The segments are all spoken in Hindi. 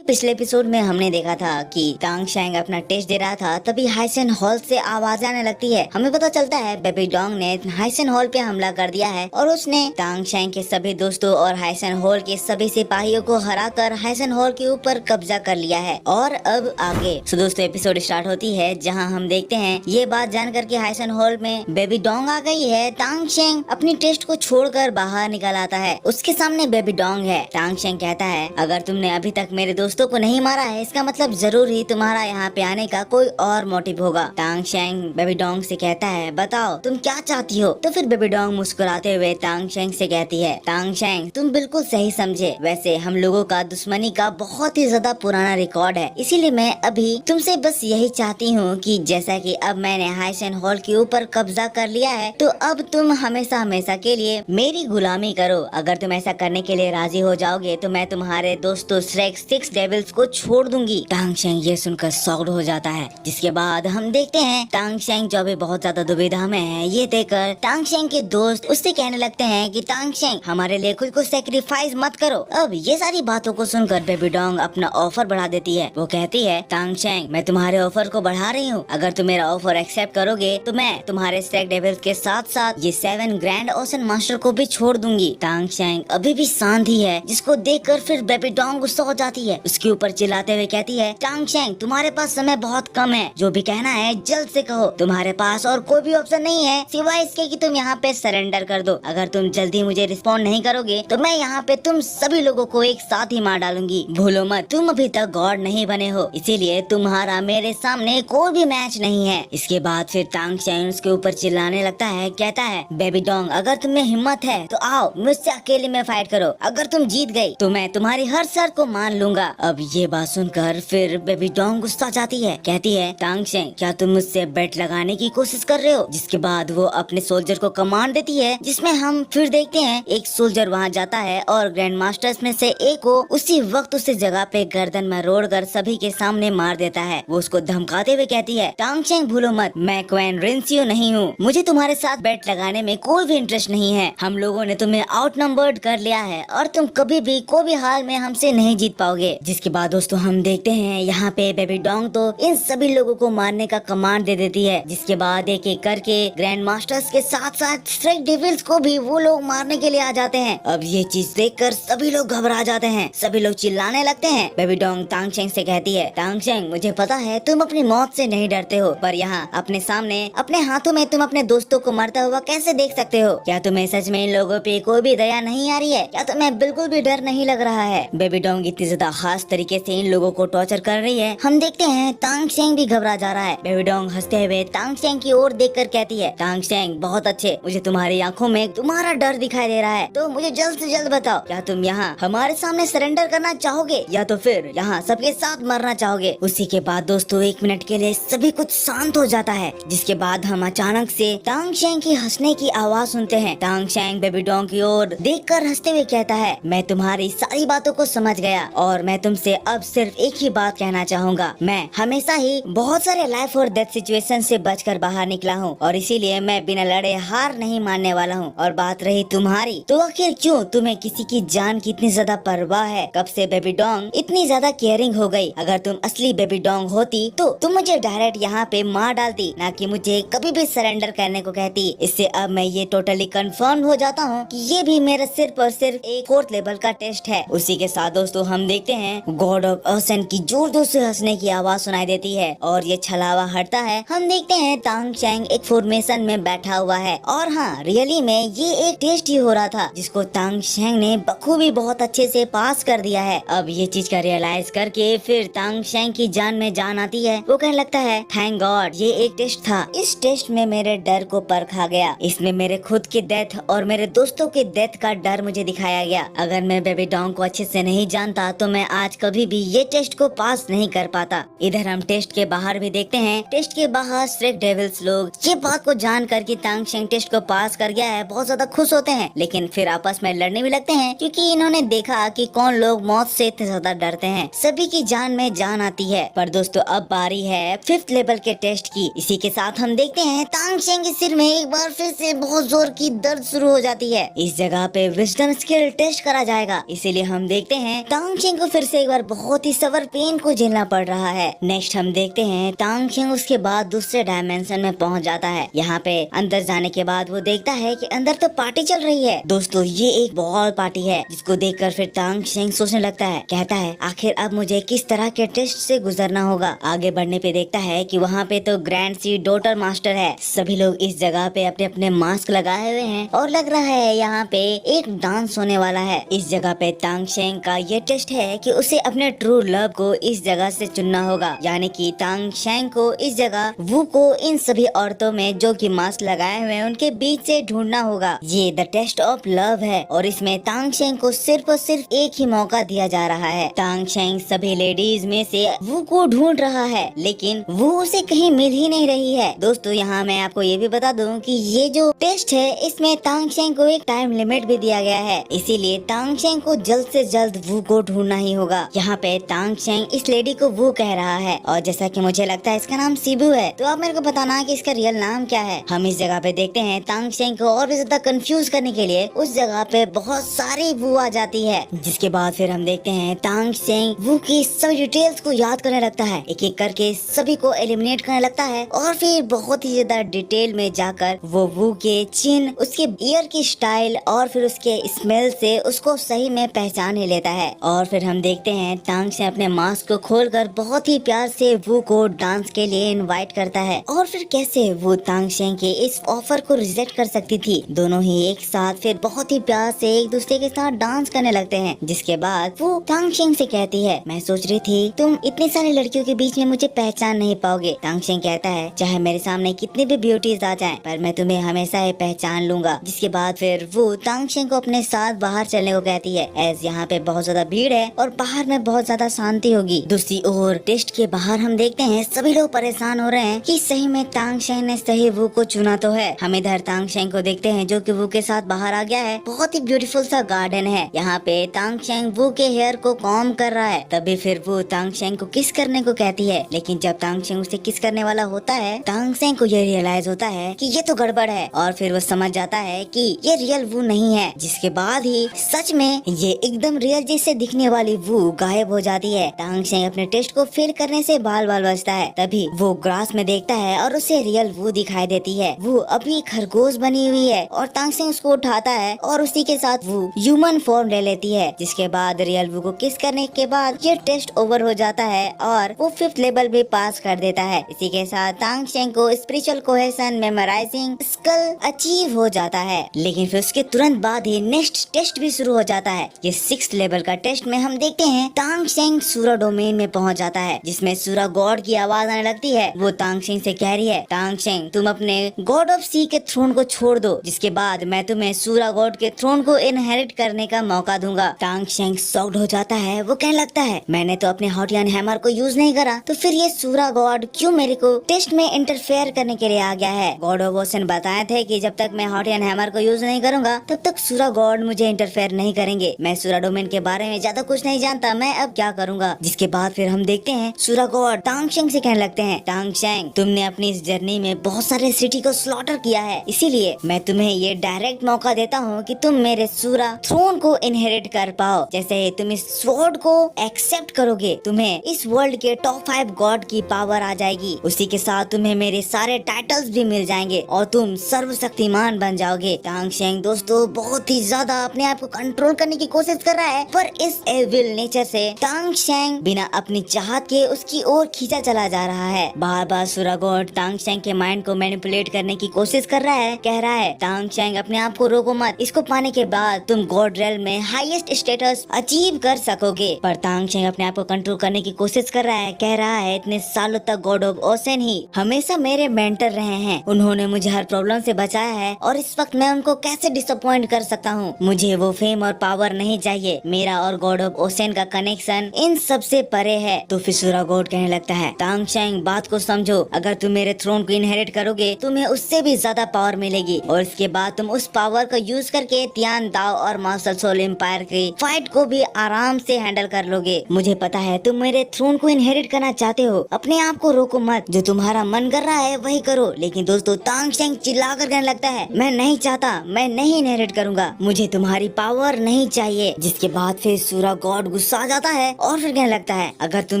पिछले एपिसोड में हमने देखा था कि टांग शैंग अपना टेस्ट दे रहा था, तभी हाइसेन हॉल से आवाज आने लगती है। हमें पता चलता है बेबी डोंग ने हाइसेन हॉल पे हमला कर दिया है और उसने टांग शैंग के सभी दोस्तों और हाइसेन हॉल के सभी सिपाहियों को हराकर हाइसेन हॉल के ऊपर कब्जा कर लिया है। और अब आगे दोस्तों एपिसोड स्टार्ट होती है, जहाँ हम देखते हैं ये बात जानकर के हाइसेन हॉल में बेबी डोंग आ गई है। टांग शैंग अपनी टेस्ट को छोड़कर बाहर निकल आता है। उसके सामने बेबी डोंग है। टांग शैंग कहता है, अगर तुमने अभी तक मेरे दोस्तों को नहीं मारा है, इसका मतलब जरूर ही तुम्हारा यहाँ पे आने का कोई और मोटिव होगा। टांग शैंग बेबी डोंग से कहता है, बताओ तुम क्या चाहती हो। तो फिर बेबी डोंग मुस्कुराते हुए टांग शैंग से कहती है, टांग शैंग तुम बिल्कुल सही समझे। वैसे हम लोगों का दुश्मनी का बहुत ही ज्यादा पुराना रिकॉर्ड है, इसीलिए मैं अभी तुमसे बस यही चाहती हूँ कि जैसा कि अब मैंने हाइसेन हॉल के ऊपर कब्जा कर लिया है, तो अब तुम हमेशा हमेशा के लिए मेरी गुलामी करो। अगर तुम ऐसा करने के लिए राजी हो जाओगे तो मैं तुम्हारे दोस्तों श्रेक सिक्स डेविल्स को छोड़ दूंगी। टांग शैंग ये सुनकर शॉक्ड हो जाता है। जिसके बाद हम देखते हैं टांग शैंग जो भी बहुत ज्यादा दुविधा में है। ये देखकर टांग शैंग के दोस्त उससे कहने लगते हैं कि टांग शैंग हमारे लिए खुद को सेक्रीफाइस मत करो। अब ये सारी बातों को सुनकर बेबी डोंग अपना ऑफर बढ़ा देती है। वो कहती है, टांग शैंग मैं तुम्हारे ऑफर को बढ़ा रही हूँ। अगर तुम मेरा ऑफर एक्सेप्ट करोगे तो मैं तुम्हारे श्रेक डेविल्स के साथ साथ ये 7 ग्रैंड ओशन मास्टर को भी छोड़ दूंगी। टांग शैंग अभी भी शांत ही है, जिसको देखकर फिर बेबी डोंग गुस्सा हो जाती है। उसके ऊपर चिल्लाते हुए कहती है, टांग शैंग तुम्हारे पास समय बहुत कम है, जो भी कहना है जल्द से कहो। तुम्हारे पास और कोई भी ऑप्शन नहीं है सिवाय इसके कि तुम यहाँ पे सरेंडर कर दो। अगर तुम जल्दी मुझे रिस्पॉन्ड नहीं करोगे तो मैं यहाँ पे तुम सभी लोगों को एक साथ ही मार डालूंगी। भूलो मत तुम अभी तक गॉड नहीं बने हो, इसीलिए तुम्हारा मेरे सामने कोई भी मैच नहीं है। इसके बाद फिर टांग शैंग उसके ऊपर चिल्लाने लगता है, कहता है, बेबी डोंग अगर तुम्हें हिम्मत है तो आओ मुझसे अकेले में फाइट करो। अगर तुम जीत गई तो मैं तुम्हारी हर शर्त को मान लूंगा। अब ये बात सुनकर फिर बेबी डोंग गुस्सा जाती है। कहती है, टांग शैंग क्या तुम मुझसे बेट लगाने की कोशिश कर रहे हो। जिसके बाद वो अपने सोल्जर को कमांड देती है, जिसमें हम फिर देखते हैं एक सोल्जर वहाँ जाता है और ग्रैंड मास्टर्स में से एक को उसी वक्त उसी जगह पे गर्दन में रोड़ कर सभी के सामने मार देता है। वो उसको धमकाते हुए कहती है, टांग शैंग भूलो मत मैं क्वीन रिंसियो नहीं हूँ, मुझे तुम्हारे साथ बेट लगाने में कोई भी इंटरेस्ट नहीं है। हम लोगों ने तुम्हें आउट नंबर्ड कर लिया है और तुम कभी भी कोई भी हाल में हमसे नहीं जीत पाओगे। जिसके बाद दोस्तों हम देखते हैं यहाँ पे बेबी डोंग तो इन सभी लोगों को मारने का कमांड दे देती है। जिसके बाद एक एक करके ग्रैंड मास्टर्स के साथ साथ श्रेक डेविल्स को भी वो लोग मारने के लिए आ जाते हैं। अब ये चीज देखकर सभी लोग घबरा जाते हैं, सभी लोग चिल्लाने लगते हैं। बेबी डोंग टांग शैंग से कहती है, टांग शैंग मुझे पता है तुम अपनी मौत से नहीं डरते हो, पर यहाँ अपने सामने अपने हाथों में तुम अपने दोस्तों को मरता हुआ कैसे देख सकते हो। क्या तुम्हें सच में इन लोगों पे कोई भी दया नहीं आ रही है? क्या तुम्हें बिल्कुल भी डर नहीं लग रहा है? बेबी डोंग इतनी ज्यादा खास तरीके से इन लोगों को टॉर्चर कर रही है। हम देखते हैं टांग शैंग भी घबरा जा रहा है। बेबी डोंग हंसते हुए टांग शैंग की ओर देखकर कहती है, टांग शैंग बहुत अच्छे, मुझे तुम्हारी आंखों में तुम्हारा डर दिखाई दे रहा है, तो मुझे जल्द से जल्द बताओ क्या तुम यहाँ हमारे सामने सरेंडर करना चाहोगे या तो फिर यहाँ सबके साथ मरना चाहोगे। उसी के बाद दोस्तों 1 मिनट के लिए सभी कुछ शांत हो जाता है। जिसके बाद हम अचानक से टांग शैंग की हंसने की आवाज सुनते हैं। टांग शैंग बेबी डोंग की ओर देखकर हंसते हुए कहता है, मैं तुम्हारी सारी बातों को समझ गया और मैं तुमसे अब सिर्फ एक ही बात कहना चाहूंगा। मैं हमेशा ही बहुत सारे लाइफ और डेथ सिचुएशन से बचकर बाहर निकला हूँ और इसीलिए मैं बिना लड़े हार नहीं मानने वाला हूँ। और बात रही तुम्हारी, तो आखिर क्यों तुम्हें किसी की जान की इतनी ज्यादा परवाह है? कब से बेबी डोंग इतनी ज्यादा केयरिंग हो गई? अगर तुम असली बेबी डोंग होती तो तुम मुझे डायरेक्ट यहाँ पे मार डालती, ना कि मुझे कभी भी सरेंडर करने को कहती। इससे अब मैं ये टोटली कंफर्म हो जाता हूँ कि ये भी मेरा सिर्फ और सिर्फ एक 4th लेवल का टेस्ट है। उसी के साथ दोस्तों हम देखते हैं गॉड ऑफ ओशन की जोर जोर से हंसने की आवाज सुनाई देती है और ये छलावा हटता है। हम देखते हैं टांग शैंग एक फॉर्मेशन में बैठा हुआ है और हाँ रियली में ये एक टेस्ट ही हो रहा था, जिसको टांग शैंग ने बखूबी बहुत अच्छे से पास कर दिया है। अब ये चीज का रियलाइज करके फिर टांग शैंग की जान में जान आती है। वो कहने लगता है, थैंक गॉड ये एक टेस्ट था, इस टेस्ट में मेरे डर को परखा गया, इसमें मेरे खुद की डेथ और मेरे दोस्तों की डेथ का डर मुझे दिखाया गया। अगर मैं बेबी डोंग को अच्छे से नहीं जानता तो मैं आज कभी भी ये टेस्ट को पास नहीं कर पाता। इधर हम टेस्ट के बाहर भी देखते हैं। टेस्ट के बाहर श्रेक डेविल्स लोग ये बात को जान कर कि टांग शैंग टेस्ट को पास कर गया है बहुत ज्यादा खुश होते हैं, लेकिन फिर आपस में लड़ने भी लगते हैं क्योंकि इन्होंने देखा कि कौन लोग मौत से इतने ज्यादा डरते हैं। सभी की जान में जान आती है। पर दोस्तों अब बारी है 5th लेवल के टेस्ट की। इसी के साथ हम देखते हैं टांग शैंग के सिर में एक बार फिर से बहुत जोर की दर्द शुरू हो जाती है। इस जगह पे विजडम स्किल टेस्ट करा जाएगा, इसीलिए हम देखते हैं टांग शैंग को फिर से एक बार बहुत ही सवर पेन को झेलना पड़ रहा है। नेक्स्ट हम देखते हैं तांग शेंग उसके बाद दूसरे डायमेंशन में पहुंच जाता है। यहाँ पे अंदर जाने के बाद वो देखता है कि अंदर तो पार्टी चल रही है। दोस्तों ये एक बॉल पार्टी है, जिसको देखकर फिर तांग शेंग सोचने लगता है। कहता है आखिर अब मुझे किस तरह के टेस्ट से गुजरना होगा। आगे बढ़ने पे देखता है कि वहाँ पे तो ग्रैंड सी डॉटर मास्टर है। सभी लोग इस जगह पे अपने अपने मास्क लगाए हुए हैं और लग रहा है यहाँ पे एक डांस होने वाला है। इस जगह पे तांग शेंग का ये टेस्ट है कि उसे अपने ट्रू लव को इस जगह से चुनना होगा। यानी कि तांग शेंग को इस जगह वू को इन सभी औरतों में जो कि मास्क लगाए हुए हैं उनके बीच से ढूंढना होगा। ये द टेस्ट ऑफ लव है और इसमें तांग शेंग को सिर्फ और सिर्फ एक ही मौका दिया जा रहा है। तांग शेंग सभी लेडीज में से वू को ढूंढ रहा है, लेकिन वो उसे कहीं मिल ही नहीं रही है। दोस्तों यहाँ मैं आपको ये भी बता दूं कि ये जो टेस्ट है इसमें तांग शेंग को एक टाइम लिमिट भी दिया गया है, इसीलिए तांग शेंग को जल्द से जल्द वू को ढूंढना ही होगा। यहाँ पे तांग शेंग इस लेडी को वू कह रहा है और जैसा कि मुझे लगता है इसका नाम सिबू है, तो आप मेरे को बताना कि इसका रियल नाम क्या है। हम इस जगह पे देखते हैं तांग शेंग को और भी ज्यादा कंफ्यूज करने के लिए उस जगह पे बहुत सारी वू आ जाती है। जिसके बाद फिर हम देखते हैं तांग शेंग वू की सभी डिटेल्स को याद करने लगता है, एक एक करके सभी को एलिमिनेट करने लगता है और फिर बहुत ही ज्यादा डिटेल में जाकर वो वू के चिन्ह, उसके ईयर की स्टाइल और फिर उसके स्मेल से उसको सही में पहचान ही लेता है। और फिर हम देखते हैं तांग शेंग अपने मास्क को खोलकर बहुत ही प्यार से वू को डांस के लिए इनवाइट करता है। और फिर कैसे वो तांग शेंग के इस ऑफर को रिजेक्ट कर सकती थी। दोनों ही एक साथ फिर बहुत ही प्यार से एक दूसरे के साथ डांस करने लगते हैं। जिसके बाद वो तांग शेंग से कहती है मैं सोच रही थी तुम इतनी सारी लड़कियों के बीच में मुझे पहचान नहीं पाओगे। तांग शेंग कहता है चाहे मेरे सामने कितनी भी ब्यूटीज आ जाएं, पर मैं तुम्हें हमेशा ही पहचान लूंगा। जिसके बाद फिर वो तांग शेंग को अपने साथ बाहर चलने को कहती है, एज यहाँ पे बहुत ज्यादा भीड़ है और बाहर में बहुत ज्यादा शांति होगी। दूसरी ओर टेस्ट के बाहर हम देखते हैं सभी लोग परेशान हो रहे हैं कि सही में तांग शेंग ने सही वू को चुना तो है। हम इधर तांग शेंग को देखते हैं जो कि वू के साथ बाहर आ गया है। बहुत ही ब्यूटीफुल सा गार्डन है। यहाँ पे तांग शेंग वू के हेयर को कॉम्ब कर रहा है। तभी फिर वो तांग शेंग को किस करने को कहती है, लेकिन जब तांग शेंग उसे किस करने वाला होता है तांग शेंग को ये रियलाइज होता है कि ये तो गड़बड़ है और फिर वो समझ जाता है कि ये रियल वू नहीं है। जिसके बाद ही सच में ये एकदम रियल जैसे दिखने वाली वू गायब हो जाती है। तांग शेंग अपने टेस्ट को फेल करने से बाल बाल बचता है। तभी वो ग्रास में देखता है और उसे रियल वू दिखाई देती है। वो अभी खरगोश बनी हुई है और तांग शेंग उसको उठाता है और उसी के साथ वो ह्यूमन फॉर्म ले लेती है। जिसके बाद रियल वू को किस करने के बाद ये टेस्ट ओवर हो जाता है और वो 5th लेवल भी पास कर देता है। इसी के साथ तांग शेंग को spiritual cohesion memorising skill achieve हो जाता है। लेकिन फिर उसके तुरंत बाद ही नेक्स्ट टेस्ट भी शुरू हो जाता है। ये 6th लेवल का टेस्ट में हम देखते हैं तांग शेंग सूरा डोमेन में पहुंच जाता है, जिसमें सूरा गॉड की आवाज आने लगती है। वो तांग शेंग से कह रही है तांग शेंग तुम अपने गॉड ऑफ सी के थ्रोन को छोड़ दो, जिसके बाद मैं तुम्हें सूरा गॉड के थ्रोन को इनहेरिट करने का मौका दूंगा। तांग शेंग शॉक्ड हो जाता है। वो कहने लगता है मैंने तो अपने हॉटियन हैमर को यूज नहीं करा, तो फिर ये सूरा गॉड क्यों मेरे को टेस्ट में इंटरफेयर करने के लिए आ गया है। गॉड ऑफ ओशन बताए थे कि जब तक मैं हॉटियन हैमर को यूज नहीं करूंगा तब तक सूरा गॉड मुझे इंटरफेयर नहीं करेंगे। मैं सूरा डोमेन के बारे में ज्यादा कुछ नहीं जानता, मैं अब क्या करूंगा। जिसके बाद फिर हम देखते हैं सूरा गॉड तांग शेंग से कहने लगते हैं तांग शेंग तुमने अपनी इस जर्नी में बहुत सारे सिटी को स्लॉटर किया है, इसीलिए मैं तुम्हें ये डायरेक्ट मौका देता हूँ कि तुम मेरे सूरा थ्रोन को इनहेरिट कर पाओ। जैसे ही तुम इस स्वॉर्ड को एक्सेप्ट करोगे तुम्हें इस वर्ल्ड के टॉप 5 गॉड की पावर आ जाएगी। उसी के साथ तुम्हें मेरे सारे टाइटल्स भी मिल जाएंगे और तुम सर्वशक्तिमान बन जाओगे। तांग शेंग दोस्तों बहुत ही ज्यादा अपने आप को कंट्रोल करने की कोशिश कर रहा है, पर इस एविल नेचर से तांग शेंग बिना अपनी चाहत के उसकी ओर खींचा चला जा रहा है। बार बार सूरा गॉड तांग शेंग के माइंड को मैनिपुलेट करने की कोशिश कर रहा है। कह रहा है तांग शेंग अपने आप को रोको मत, इसको पाने के बाद तुम गॉड रेल में हाईएस्ट स्टेटस अचीव कर सकोगे। पर तांग शेंग अपने आप को कंट्रोल करने की कोशिश कर रहा है। कह रहा है इतने सालों तक गॉड ऑफ ओशन ही हमेशा मेरे मेंटर रहे हैं, उन्होंने मुझे हर प्रॉब्लम से बचाया है और इस वक्त मैं उनको कैसे डिसअपॉइंट कर सकता हूँ। मुझे वो फेम और पावर नहीं चाहिए, मेरा और गॉड ऑफ ओशन का कनेक्शन इन सब से परे है। तो फिर सूरा गॉड कहने लगता है तांग शेंग बात को समझो, अगर तुम मेरे थ्रोन को इनहेरिट करोगे तुम्हें उससे भी ज्यादा पावर मिलेगी और इसके बाद तुम उस पावर का यूज करके तियान दाओ और मार्शल सोल एम्पायर की फाइट को भी आराम से हैंडल कर लोगे। मुझे पता है तुम मेरे थ्रोन को इनहेरिट करना चाहते हो, अपने आप को रोको मत, जो तुम्हारा मन कर रहा है वही करो। लेकिन दोस्तों तांग शेंग चिल्ला कर कहने लगता है मैं नहीं चाहता, मैं नहीं इनहेरिट करूंगा, मुझे तुम्हारी पावर नहीं चाहिए। जिसके बाद फिर सूरा गॉड गुस्सा आ जाता है और फिर कहने लगता है अगर तुम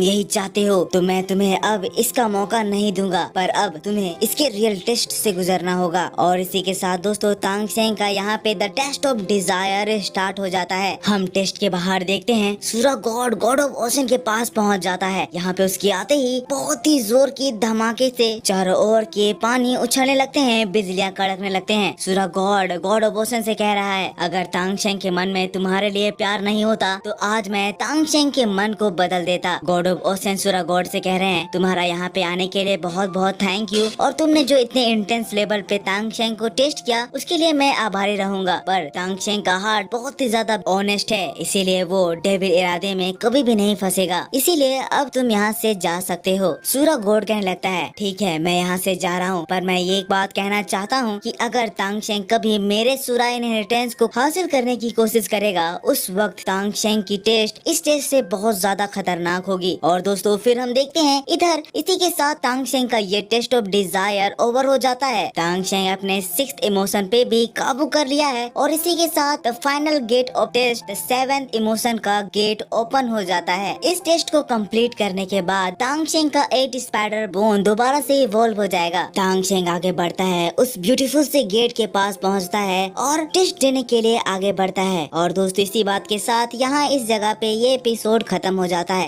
यही चाहते हो तो मैं तुम्हें अब इसका मौका नहीं दूंगा, पर अब तुम्हें इसके रियल टेस्ट से गुजरना होगा। और इसी के साथ दोस्तों तांग सेंग का यहाँ पे the test of desire start हो जाता है। हम टेस्ट के बाहर देखते हैं सूरा गॉड गॉड ऑफ ओशन के पास पहुँच जाता है। यहाँ पे उसके आते ही बहुत ही जोर की धमाके से चारों ओर के पानी उछलने लगते हैं, बिजलियाँ कड़कने लगते हैं। सूरा गॉड गॉड ऑफ ओशन से कह रहा है अगर तांग सेंग के मन में तुम्हारे लिए प्यार नहीं होता तो आज मैं तांग सेंग के मन को बदल देता। गॉड ऑफ ओशन सूरा गॉड से कह रहे हैं तुम्हारा यहाँ पे आने के लिए बहुत बहुत थैंक यू, और तुमने जो इतने इंटेंस लेवल पे तांग सेंग को टेस्ट किया उसके लिए मैं आभारी रहूंगा। पर तांग सेंग का हार्ट बहुत ही ज्यादा ऑनेस्ट है, इसीलिए वो डेविल इरादे में कभी भी नहीं फंसेगा, इसीलिए अब तुम यहाँ से जा सकते हो। सूरा गॉड कहने लगता है ठीक है मैं यहाँ से जा रहा हूँ, पर मैं ये एक बात कहना चाहता हूँ कि अगर तांग सेंग कभी मेरे सूरा इनहेरिटेंस को हासिल करने की कोशिश करेगा उस वक्त तांग सेंग की टेस्ट इस टेस्ट से बहुत ज्यादा खतरनाक होगी। और दोस्तों फिर हम देखते हैं इधर इसी के साथ तांग सेंग का ये टेस्ट ऑफ डिजायर ओवर हो जाता है। तांग सेंग अपने 6th इमोशन पे भी काबू कर लिया है और इसी के साथ the final gate of test the 7th emotion का गेट ओपन हो जाता है। इस टेस्ट को कंप्लीट करने के बाद तांग सेंग का 8 स्पाइडर बोन दोबारा से इवॉल्व हो जाएगा। तांग सेंग आगे बढ़ता है, उस ब्यूटीफुल से गेट के पास पहुंचता है और टेस्ट देने के लिए आगे बढ़ता है। और दोस्तों इसी बात के साथ यहाँ इस जगह पे ये एपिसोड खत्म हो जाता है।